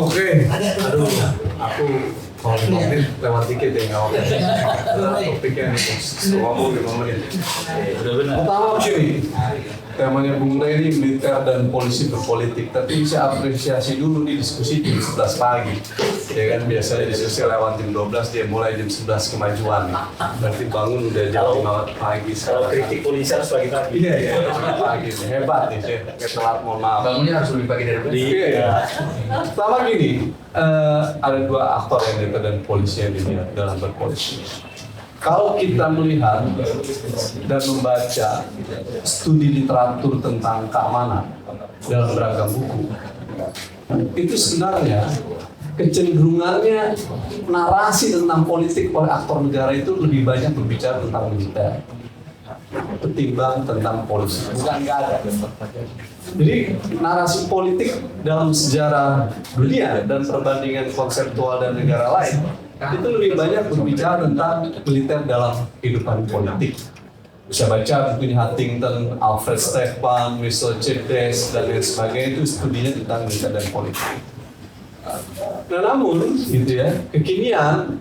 Oke. Aduh, aku kalau 5 menit lewat dikit ya nggak apa-apa. Topiknya ngomong 5 menit. Udah benar. Pertama begini, temanya Bung Rey ini militer dan polisi berpolitik. Tapi saya apresiasi dulu di diskusi jam 11 pagi. Ya kan biasanya diskusi lewat jam 12, dia mulai jam 11 kemajuan. Berarti bangun udah jam 5 pagi. Kalau kritik polisi harus pagi-pagi. Iya, pagi. Hebat nih, saya telat, mohon maaf. Bangunnya harus lebih pagi dari Iya. Pertama gini, ada dua aktor yang militer dan polisi yang dilihat dalam berpolitik. Kalau kita melihat dan membaca studi literatur tentang keamanan dalam beragam buku, itu sebenarnya kecenderungannya narasi tentang politik oleh aktor negara itu lebih banyak berbicara tentang militer ketimbang tentang polisi. Bukan nggak ada. Jadi narasi politik dalam sejarah dunia dan perbandingan konseptual dan negara lain itu lebih banyak berbicara tentang militer dalam kehidupan politik. Bisa baca bukunya Huntington, Alfred Stefan, Michel Childress dan lain sebagainya, itu studinya tentang militer dan politik. Nah namun gitu ya, kekinian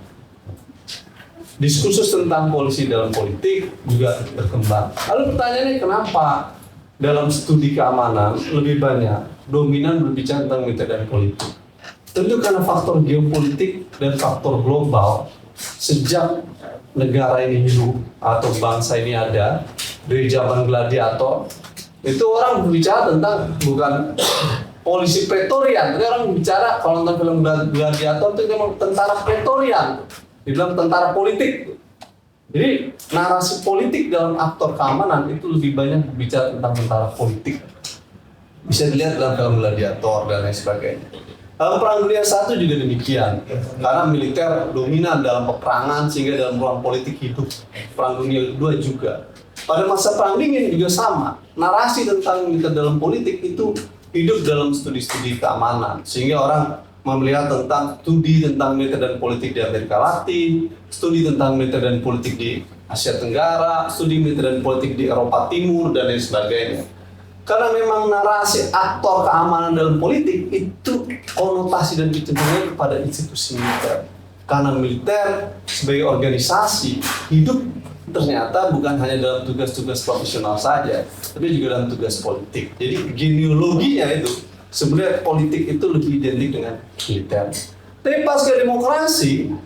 diskursus tentang polisi dalam politik juga berkembang. Lalu pertanyaannya kenapa dalam studi keamanan lebih banyak dominan berbicara tentang militer dan politik? Tentu karena faktor geopolitik dan faktor global. Sejak negara ini hidup atau bangsa ini ada dari zaman gladiator, itu orang berbicara tentang bukan polisi Pretorian, tapi orang bicara kalau nonton film gladiator itu memang tentara Pretorian, dibilang tentara politik. Jadi narasi politik dalam aktor keamanan itu lebih banyak berbicara tentang tentara politik. Bisa dilihat dalam film gladiator dan lain sebagainya. Dalam Perang Dunia I juga demikian, karena militer dominan dalam peperangan sehingga dalam ruang politik hidup. Perang Dunia II juga. Pada masa Perang Dingin juga sama. Narasi tentang militer dalam politik itu hidup dalam studi-studi keamanan, sehingga orang melihat tentang studi tentang militer dan politik di Amerika Latin, studi tentang militer dan politik di Asia Tenggara, studi militer dan politik di Eropa Timur, dan lain sebagainya. Karena memang narasi aktor keamanan dalam politik itu konotasi dan kecenderungan kepada institusi militer. Karena militer sebagai organisasi hidup ternyata bukan hanya dalam tugas-tugas profesional saja, tapi juga dalam tugas politik. Jadi genealoginya itu sebenarnya politik itu lebih identik dengan militer. Tapi pasca demokrasi,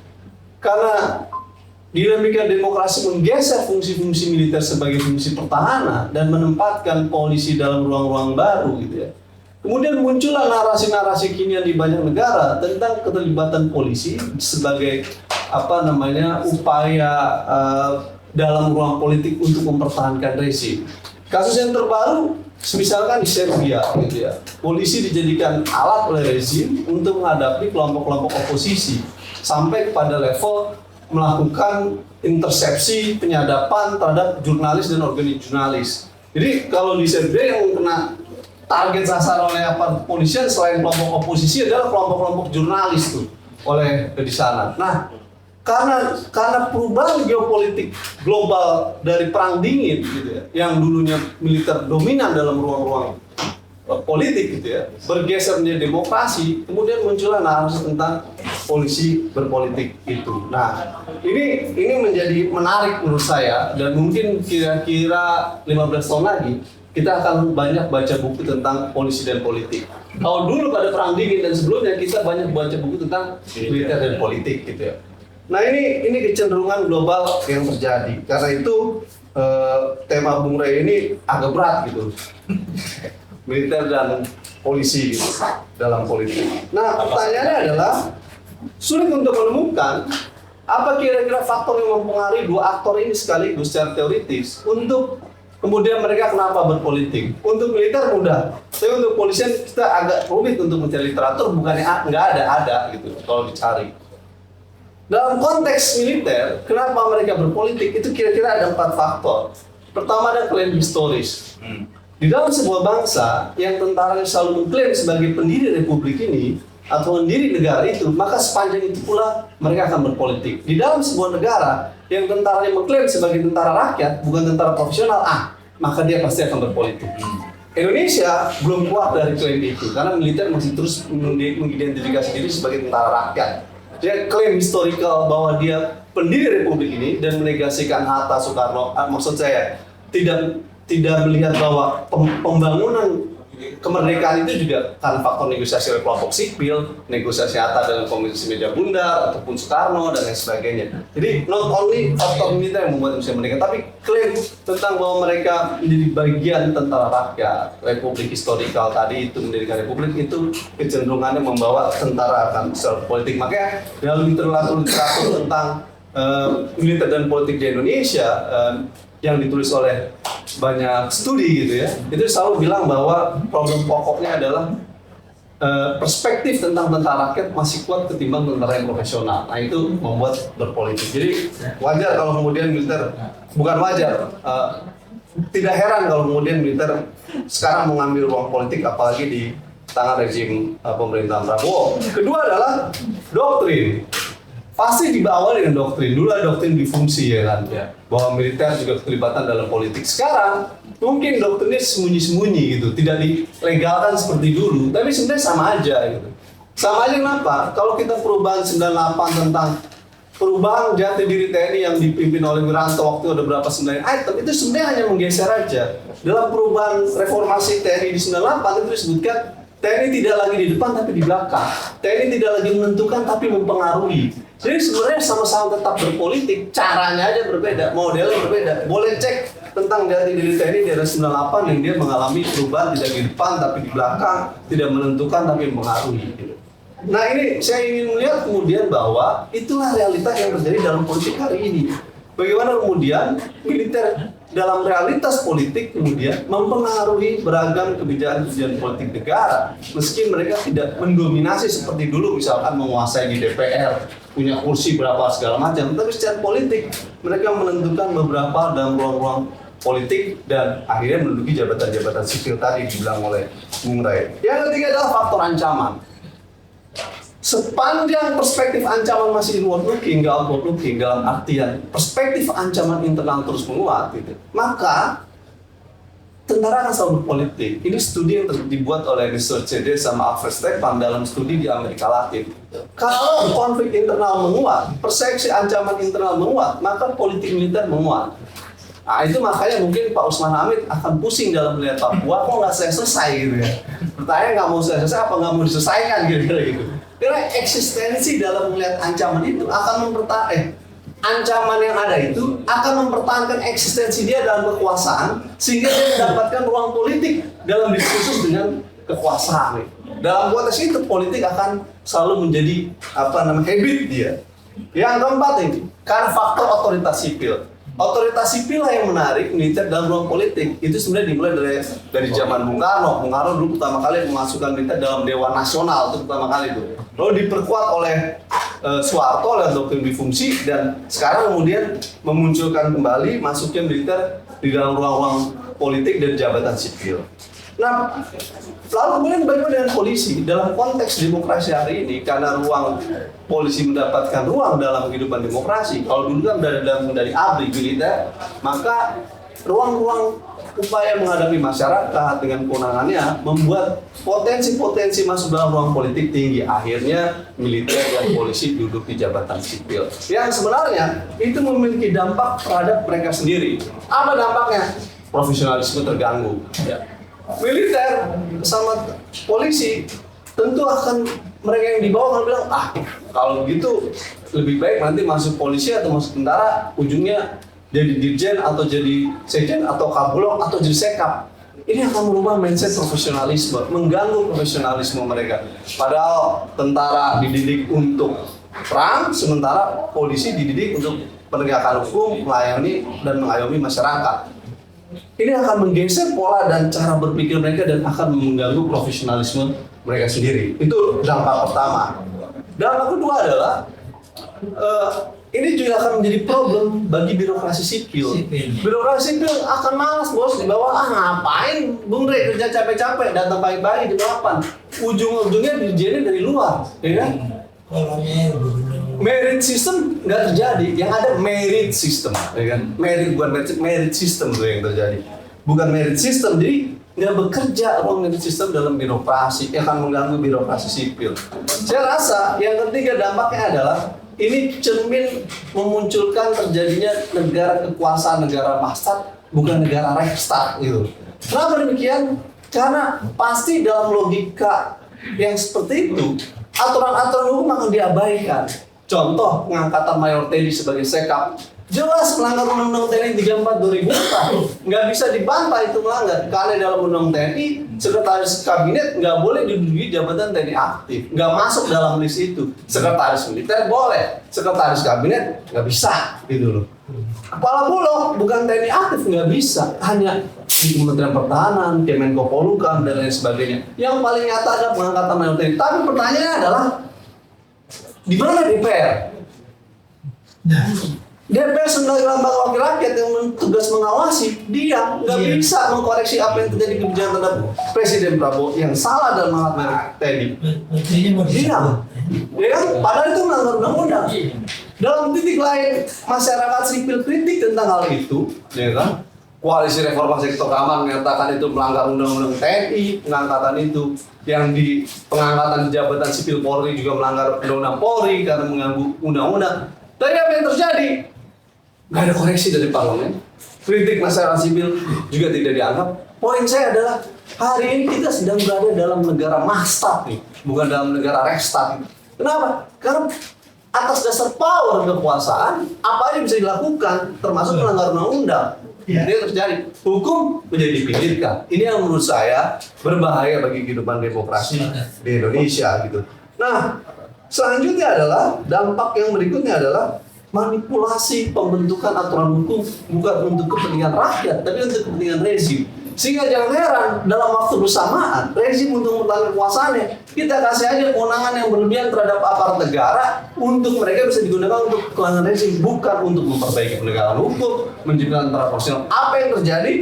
karena dinamika demokrasi menggeser fungsi-fungsi militer sebagai fungsi pertahanan dan menempatkan polisi dalam ruang-ruang baru gitu ya. Kemudian muncullah narasi-narasi kinian di banyak negara tentang keterlibatan polisi sebagai upaya dalam ruang politik untuk mempertahankan rezim. Kasus yang terbaru misalkan di Serbia gitu ya. Polisi dijadikan alat oleh rezim untuk menghadapi kelompok-kelompok oposisi sampai kepada level melakukan intersepsi, penyadapan terhadap jurnalis dan organisasi jurnalis. Jadi kalau di Serbia yang kena target sasaran oleh kepolisian selain kelompok oposisi adalah kelompok-kelompok jurnalis tuh oleh di sana. Nah, karena perubahan geopolitik global dari perang dingin gitu ya, yang dulunya militer dominan dalam ruang-ruang politik gitu ya, bergeser menjadi demokrasi, kemudian muncullah narasi tentang polisi berpolitik itu. Nah, ini menjadi menarik menurut saya, dan mungkin kira-kira 15 tahun lagi kita akan banyak baca buku tentang polisi dan politik. Kalau dulu pada perang dingin dan sebelumnya kita banyak baca buku tentang militer dan politik gitu ya. Nah, ini kecenderungan global yang terjadi. Karena itu tema Bung Rey ini agak berat gitu. Militer dan polisi gitu, dalam politik. Nah, pertanyaannya adalah sulit untuk menemukan apa kira-kira faktor yang mempengaruhi dua aktor ini sekaligus secara teoritis untuk kemudian mereka kenapa berpolitik. Untuk militer mudah, tapi untuk polisian kita agak rumit untuk mencari literatur, bukannya nggak ada gitu kalau dicari. Dalam konteks militer, kenapa mereka berpolitik itu kira-kira ada 4 faktor. Pertama ada klaim historis. Di dalam sebuah bangsa yang tentaranya selalu mengklaim sebagai pendiri republik ini atau pendiri negara itu, maka sepanjang itu pula mereka akan berpolitik. Di dalam sebuah negara yang tentaranya mengklaim sebagai tentara rakyat, bukan tentara profesional, maka dia pasti akan berpolitik. Indonesia belum keluar dari klaim itu karena militer masih terus mengidentifikasi diri sebagai tentara rakyat. Dia klaim historical bahwa dia pendiri republik ini dan menegasikan Hatta, Soekarno. Maksud saya tidak melihat bahwa pembangunan kemerdekaan itu juga karena faktor negosiasi oleh kelompok sipil, negosiasi Hatta dengan Komisi Meja Bundar ataupun Soekarno dan lain sebagainya. Jadi not only faktor militer yang membuat Indonesia merdeka, tapi klaim tentang bahwa mereka menjadi bagian tentara rakyat, republik historikal tadi itu mendirikan republik itu kecenderungannya membawa tentara akan secara politik. Makanya dalam literatur tentang militer dan politik di Indonesia yang ditulis oleh banyak studi gitu ya, itu selalu bilang bahwa problem pokoknya adalah perspektif tentang tentara rakyat masih kuat ketimbang tentara yang profesional. Nah itu membuat berpolitik. Jadi wajar kalau kemudian militer, bukan wajar, tidak heran kalau kemudian militer sekarang mengambil ruang politik apalagi di tangan rezim pemerintahan Prabowo. Kedua adalah doktrin. Pasti dibawa dengan doktrin. Dulu ada doktrin difungsi ya kan, bahwa militer juga keterlibatan dalam politik. Sekarang mungkin doktrinnya sembunyi-sembunyi gitu, tidak dilegalkan seperti dulu, tapi sebenarnya sama aja gitu. Sama aja kenapa? Kalau kita perubahan 98 tentang perubahan jati diri TNI yang dipimpin oleh Wiranto waktu ada berapa 9 item, itu sebenarnya hanya menggeser aja. Dalam perubahan reformasi TNI di 98 itu disebutkan TNI tidak lagi di depan tapi di belakang. TNI tidak lagi menentukan tapi mempengaruhi. Jadi sebenarnya sama-sama tetap berpolitik, caranya aja berbeda, modelnya berbeda. Boleh cek tentang jati diri TNI di era 98 yang dia mengalami perubahan tidak di depan tapi di belakang, tidak menentukan tapi mempengaruhi. Nah ini saya ingin melihat kemudian bahwa itulah realitas yang terjadi dalam politik hari ini. Bagaimana kemudian militer dalam realitas politik kemudian mempengaruhi beragam kebijakan-kebijakan politik negara meski mereka tidak mendominasi seperti dulu misalkan menguasai di DPR, punya kursi berapa segala macam, tapi secara politik mereka menentukan beberapa dalam ruang-ruang politik dan akhirnya menduduki jabatan-jabatan sipil tadi dibilang oleh Bung Ray. Yang ketiga adalah faktor ancaman. Sepanjang perspektif ancaman masih inward looking, nggak outward looking, dalam artian perspektif ancaman internal terus menguat, gitu, maka tentara akan selalu berpolitik. Ini studi yang dibuat oleh Research CD sama Alfred Stepan dalam studi di Amerika Latin. Kalau konflik internal menguat, persepsi ancaman internal menguat, maka politik militer menguat. Nah itu makanya mungkin Pak Usman Hamid akan pusing dalam melihat Papua, kok nggak selesai gitu ya. Pertanyaan nggak mau selesai apa nggak mau diselesaikan kira-kira gitu. Karena eksistensi dalam melihat ancaman itu akan ancaman yang ada itu akan mempertahankan eksistensi dia dalam kekuasaan sehingga dia mendapatkan ruang politik dalam diskursus dengan kekuasaan. Dalam konteks itu politik akan selalu menjadi habit dia. Yang keempat ini karena faktor otoritas sipil. Otoritas sipil lah yang menarik militer dalam ruang politik. Itu sebenarnya dimulai dari zaman Bung Karno. Bung Karno dulu pertama kali memasukkan militer dalam Dewan Nasional, itu pertama kali itu. Lalu diperkuat oleh Soeharto oleh doktrin difungsi dan sekarang kemudian memunculkan kembali masuknya militer di dalam ruang-ruang politik dan jabatan sipil. Nah, lalu kemudian bagaimana dengan polisi? Dalam konteks demokrasi hari ini, karena ruang polisi mendapatkan ruang dalam kehidupan demokrasi, kalau dulu kan dari ABRI militer, maka ruang-ruang upaya menghadapi masyarakat dengan kewenangannya membuat potensi-potensi masuk dalam ruang politik tinggi. Akhirnya militer dan polisi duduk di jabatan sipil. Yang sebenarnya itu memiliki dampak terhadap mereka sendiri. Apa dampaknya? Profesionalisme terganggu. Ya. Militer sama polisi tentu akan mereka yang di bawah akan bilang kalau begitu lebih baik nanti masuk polisi atau masuk tentara ujungnya jadi dirjen atau jadi sekjen atau kabulok atau jadi sekap. Ini akan merubah mindset profesionalisme, mengganggu profesionalisme mereka. Padahal tentara dididik untuk perang, sementara polisi dididik untuk penegakan hukum, melayani dan mengayomi masyarakat. Ini akan menggeser pola dan cara berpikir mereka dan akan mengganggu profesionalisme mereka sendiri. Itu dampak pertama. Dampak kedua adalah ini juga akan menjadi problem bagi birokrasi sipil. Birokrasi sipil akan malas bos di bawah, ngapain Bung Rey kerja capek-capek, datang pagi-pagi di balapan. Ujung-ujungnya dirjennya dari luar, ya kan? Merit system nggak terjadi, yang ada merit system, ya kan? Merit bukan merit system tuh yang terjadi, bukan merit system. Jadi nggak bekerja ruang sistem dalam birokrasi, akan mengganggu birokrasi sipil. Saya rasa yang ketiga dampaknya adalah ini cermin memunculkan terjadinya negara kekuasaan, negara Maastad, bukan negara Rechtsstaat gitu. Kenapa demikian? Karena pasti dalam logika yang seperti itu, aturan-aturan hukum akan diabaikan. Contoh pengangkatan Mayor Teddy sebagai sekap, jelas melanggar Undang-Undang TNI 34 2004. Nggak bisa dibantah itu melanggar. Karena dalam Undang-Undang TNI, sekretaris kabinet nggak boleh diduduki jabatan TNI aktif. Nggak masuk dalam list itu. Sekretaris militer boleh, sekretaris kabinet nggak bisa gitu loh. Kepala Bulog bukan TNI aktif, nggak bisa. Hanya di Kementerian Pertahanan, Kemenko Polhukam, dan lain sebagainya. Yang paling nyata adalah pengangkatan Mayor TNI. Tapi pertanyaannya adalah, di mana DPR? DPR sebagai lembaga wakil rakyat yang tugas mengawasi, dia nggak bisa mengkoreksi apa yang terjadi kebijakan terhadap Presiden Prabowo yang salah dalam mengangkat TNI. Dia, ya kan? Padahal itu melanggar undang-undang. Dalam titik lain, masyarakat sipil kritik tentang hal itu, ya kan? Koalisi Reformasi Sektor Keamanan menyatakan itu melanggar undang-undang TNI, pengangkatan itu. Yang di pengangkatan jabatan sipil Polri juga melanggar undang-undang Polri karena mengganggu undang-undang. Tapi apa yang terjadi? Nggak ada koreksi dari parlemen. Kritik masyarakat sipil juga tidak dianggap. Poin saya adalah hari ini kita sedang berada dalam negara Maastad nih, bukan dalam negara Rechtsstaat. Kenapa? Karena atas dasar power kekuasaan, apa aja bisa dilakukan, termasuk melanggar undang-undang. Ini terjadi. Hukum menjadi dipikirkan. Ini yang menurut saya berbahaya bagi kehidupan demokrasi di Indonesia gitu. Nah, selanjutnya adalah dampak yang berikutnya adalah manipulasi pembentukan aturan hukum bukan untuk kepentingan rakyat, tapi untuk kepentingan rezim. Sehingga jangan heran dalam waktu bersamaan rezim untuk mempertahankan kekuasaannya, kita kasih aja kewenangan yang berlebihan terhadap aparat negara untuk mereka bisa digunakan untuk kepentingan rezim, bukan untuk memperbaiki penegakan hukum, menciptakan antara profesional. Apa yang terjadi?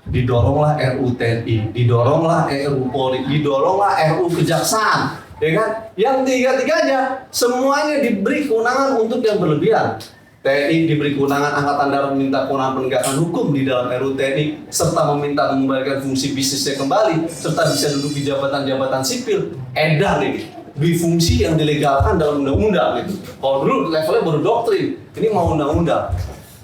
Didoronglah RUU TNI, didoronglah RUU Polri, didoronglah RUU Kejaksaan. Ya kan? Yang tiga-tiganya semuanya diberi kewenangan untuk yang berlebihan. TNI diberi kewenangan, Angkatan Darat meminta kewenangan penegakan hukum di dalam RUU TNI, serta meminta mengembalikan fungsi bisnisnya kembali, serta bisa duduk di jabatan-jabatan sipil. Edan ini, fungsi yang dilegalkan dalam undang-undang gitu. Kalau dulu levelnya baru doktrin, ini mau undang-undang.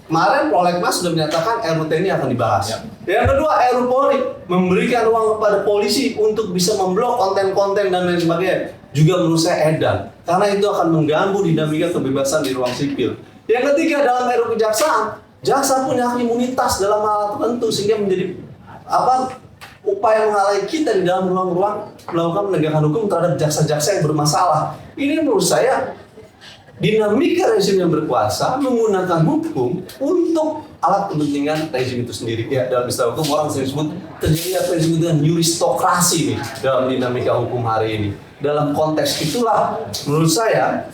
Kemarin Prolegnas sudah menyatakan RUU TNI akan dibahas. Yang kedua, RUU Polri memberikan ruang kepada polisi untuk bisa memblok konten-konten dan lain sebagainya. Juga menurut saya edan, karena itu akan mengganggu dinamika kebebasan di ruang sipil. Yang ketiga, dalam RUU Kejaksaan, jaksa punya hak imunitas dalam hal tertentu sehingga menjadi upaya menghalangi kita di dalam ruang-ruang melakukan penegakan hukum terhadap jaksa-jaksa yang bermasalah. Ini menurut saya dinamika rezim yang berkuasa menggunakan hukum untuk alat kepentingan rezim itu sendiri. Ya, dalam istilah hukum orang sering sebut terjadi apa yang disebut dengan juristokrasi nih dalam dinamika hukum hari ini. Dalam konteks itulah menurut saya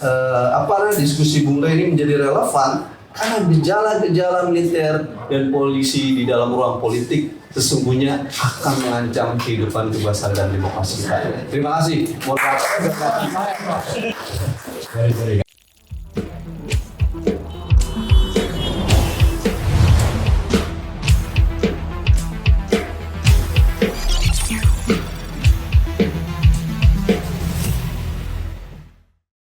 diskusi Bung Rey ini menjadi relevan karena gejala-gejala militer dan polisi di dalam ruang politik sesungguhnya akan mengancam kehidupan kebebasan dan demokrasi kita. Terima kasih.